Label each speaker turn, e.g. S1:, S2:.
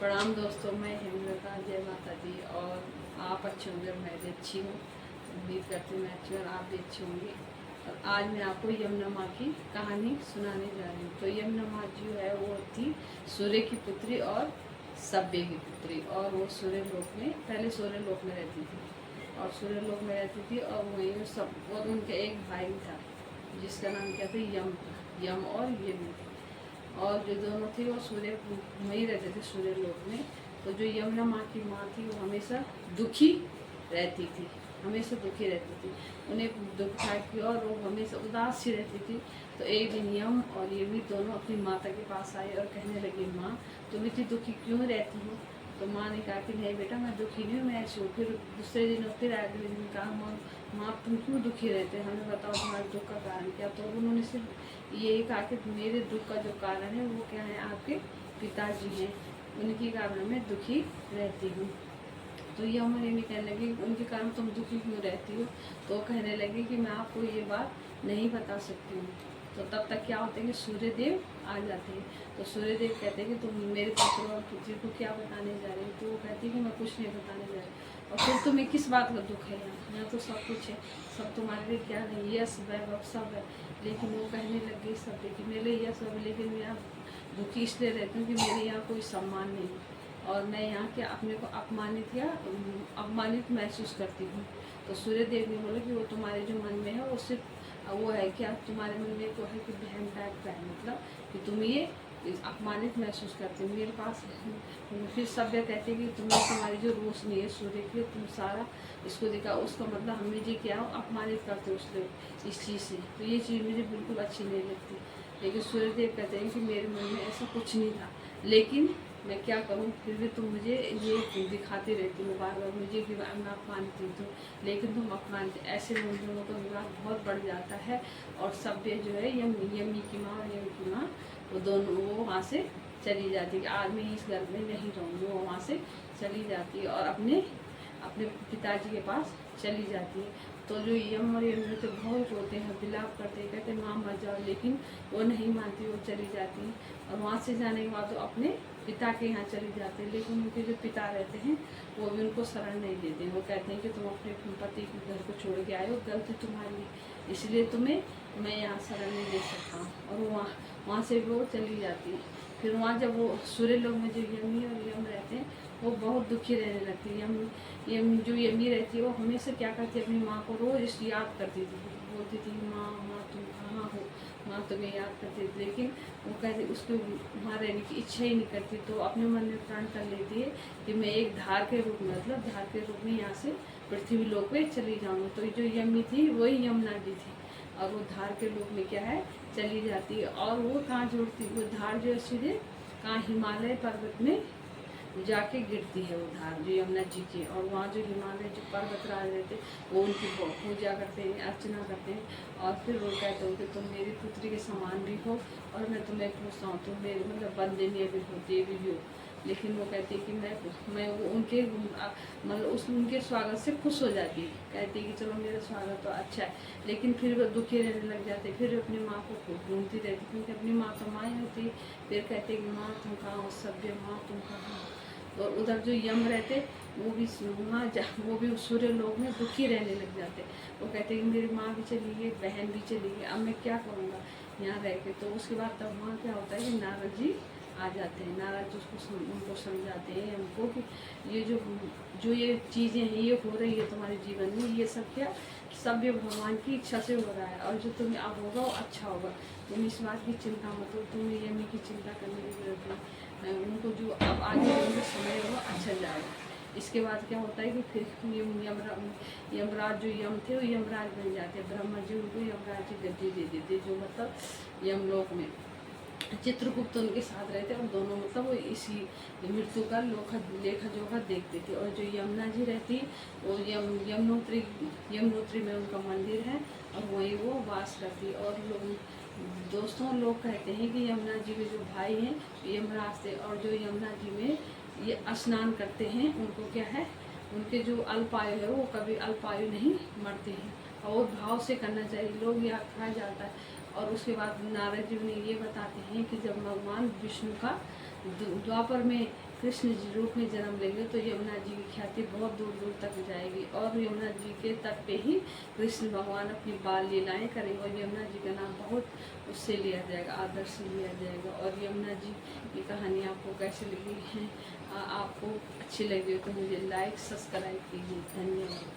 S1: प्रणाम दोस्तों, मैं हेमलता। जय माता दी। और आप अच्छे होंगे, मैं भी अच्छी हूँ। उम्मीद करती हूँ मैं अच्छी हूँ और आप भी अच्छे होंगे। और आज मैं आपको यमुना माँ की कहानी सुनाने जा रही हूँ। तो यमुना माँ जो है वो थी सूर्य की पुत्री और सभ्य की पुत्री। और वो सूर्य लोक में, पहले सूर्य लोक में रहती थी और सूर्य लोक में रहती थी। और वहीं सब, और उनका एक भाई था जिसका नाम क्या था, यम। यम और यमी। और जो दोनों थे वो सूर्य वहीं रहते थे, सूर्य लोक में। तो जो यमुना माँ की माँ थी वो हमेशा दुखी रहती थी, हमेशा दुखी रहती थी। उन्हें दुख था कि, और वो हमेशा उदास सी रहती थी। तो एक दिन यम और यमी दोनों अपनी माता के पास आए और कहने लगे, माँ तुम इतनी दुखी क्यों रहती हो? तो माँ ने कहा कि नहीं बेटा, मैं दुखी नहीं हूँ, मैं ऐसी हूँ। फिर दूसरे दिन और फिर अगले दिन कहा, माँ तुम क्यों दुखी रहते हैं, हमें बताओ तुम्हारे दुख का कारण क्या? तो उन्होंने सिर्फ यही कहा कि मेरे दुख का जो कारण है वो क्या है, आपके पिताजी हैं, उनके कारण मैं दुखी रहती हूँ। तो ये उन्होंने भी कहने लगी, उनके कारण तुम दुखी क्यों रहती हो? तो कहने लगी कि मैं आपको ये बात नहीं बता सकती हूँ। तो तब तक क्या होता है कि सूर्य देव आ जाते हैं। तो सूर्य देव कहते हैं कि तुम मेरे पुत्र और पुत्री को क्या बताने जा रही हो? तो वो कहती है कि मैं कुछ नहीं बताने जा रही। और फिर तुम्हें किस बात का दुख है? यहाँ तो सब कुछ है, सब तुम्हारे लिए क्या नहीं, यश वैभव सब है। लेकिन वो कहने लगी सब कि मेरे लिए यश वैभव, लेकिन मैं यहाँ दुखी इसलिए रहती हूँ कि मेरे यहाँ कोई सम्मान नहीं और मैं यहाँ के अपने को अपमानित महसूस करती हूँ। तो सूर्य देव ने बोला कि वो तुम्हारे जो मन में है वो सिर्फ वो है क्या, तुम्हारे मन में को है कि बहन टाइप का है, मतलब कि तुम ये अपमानित महसूस करते हो मेरे पास। फिर सभ्य कहते हैं कि तुम्हारी जो रोशनी है सूर्य की, तुम सारा इसको दिखा, उसका मतलब हम मुझे क्या हो, अपमानित करते हो उसको, इस चीज़ से। तो ये चीज़ मुझे बिल्कुल अच्छी नहीं लगती। लेकिन सूर्यदेव कहते हैं कि मेरे मन में ऐसा कुछ नहीं था, लेकिन मैं क्या करूं, फिर भी तुम मुझे ये दिखाती रहती हो बार बार मुझे कि मैं अपमानित हूँ। लेकिन तुम अपमानित, ऐसे में उन दोनों का विवाद बहुत बढ़ जाता है। और सभ्य जो है यमी की माँ और यमी की माँ, वो दोनों वो वहाँ से चली जाती है कि आज मैं इस घर में नहीं रहूँगी। वो वहाँ से चली जाती है और अपने अपने पिताजी के पास चली जाती है। तो जो यम और यमी तो बहुत रोते हैं, विलाप करते हैं, कहते हैं माँ मर जाओ, लेकिन वो नहीं मानती, वो चली जाती है। और वहाँ से जाने के बाद वो अपने पिता के यहाँ चली जाते हैं। लेकिन उनके जो पिता रहते हैं वो भी उनको शरण नहीं देते हैं। वो कहते हैं कि तुम अपने पति के घर को छोड़ के आए हो, गलती तुम्हारी, इसलिए तुम्हें मैं यहाँ शरण नहीं दे सकता हूँ। और वहाँ से वो चली जाती है। फिर वहाँ जब वो सूर्य लोग में जो यमी और यम रहते हैं वो बहुत दुखी रहने लगती है। यम जो यमी रहती है वो हमेशा क्या करती है, अपनी माँ को रोज याद करती थी, बोलती थी माँ माँ तुम कहाँ हो, माँ तुम्हें याद करती थी। लेकिन वो कहती उसको वहाँ रहने की इच्छा ही नहीं करती। तो अपने मन में प्रण कर लेती है कि मैं एक धार के रूप में, मतलब धार के रूप में यहाँ से पृथ्वी लोक पे चली जाऊँगी। तो जो यमी थी वही यमुना जी थी और वो धार के रूप में क्या है, चली जाती है। और वो कहाँ जुड़ती, वो धार जो है सीधे कहाँ, हिमालय पर्वत में जाके गिरती है वो धार जो यमुना जी की। और वहाँ जो हिमालय जो पर्वतराज रहते वो उनकी पूजा करते हैं, अर्चना करते हैं। और फिर वो कहते हो कि तुम मेरी पुत्री के समान भी हो और मैं तुम्हें पूछता हूँ, तुम मेरे मतलब बंदनीय भी हो, देवी भी हो। लेकिन वो कहती है कि मैं वो उनके मतलब उनके स्वागत से खुश हो जाती है, कहती है कि चलो मेरा स्वागत तो अच्छा है। लेकिन फिर वो दुखी रहने लग जाते, फिर अपनी माँ को ढूंढती रहती, क्योंकि अपनी माँ तो माँ ही होती। फिर कहते कि माँ तुम कहाँ हो, सभ्य माँ तुम कहाँ हो। और उधर जो यम रहते वो भी वो भी सूर्य लोक में दुखी रहने लग जाते। वो कहते हैं कि मेरी माँ भी चली गई, बहन भी चली गई, अब मैं क्या करूँगा यहाँ रह के। तो उसके बाद तब वहाँ क्या होता है कि नारद जी आ जाते हैं। नारद जी उनको समझाते हैं हमको कि ये जो ये चीज़ें हैं ये हो रही है तुम्हारे जीवन में, ये सब क्या सभ्य भगवान की इच्छा से हो रहा है। और जो तुम्हें अब होगा वो अच्छा होगा, तुम इस बात की चिंता मत हो, तुम्हें यमी की चिंता करने की जरूरत नहीं। उनको जो अब आगे उनका समय होगा अच्छा जाएगा। इसके बाद क्या होता है कि फिर यमराज जो यम थे वो यमराज बन जाते हैं। ब्रह्मा जी उनको यमराज जी गद्दी दे देते, जो मतलब यमलोक में चित्रगुप्त उनके साथ रहते और दोनों मतलब वो इसी मृत्यु का लेखा जोखा देखते थे। और जो यमुना जी रहती वो यमुनोत्री में उनका मंदिर है और वहीं वो वास करती। और लोग कहते हैं कि यमुना जी के जो भाई हैं यमराज थे, और जो यमुना जी में ये स्नान करते हैं उनको क्या है, उनके जो अल्पायु है वो कभी अल्पायु नहीं मरते हैं। और भाव से करना चाहिए, लोग यह कहा जाता है। और उसके बाद नारद जी ने ये बताते हैं कि जब भगवान विष्णु का द्वापर में कृष्ण जी रूप में जन्म लेंगे तो यमुना जी की ख्याति बहुत दूर दूर तक जाएगी और यमुना जी के तट पे ही कृष्ण भगवान अपनी बाल लीलाएं करेंगे और यमुना जी का नाम बहुत उससे लिया जाएगा, आदर्श लिया जाएगा। और यमुना जी की कहानी आपको कैसी लगी है, आपको अच्छी लगी हो तो मुझे लाइक सब्सक्राइब कीजिए। धन्यवाद।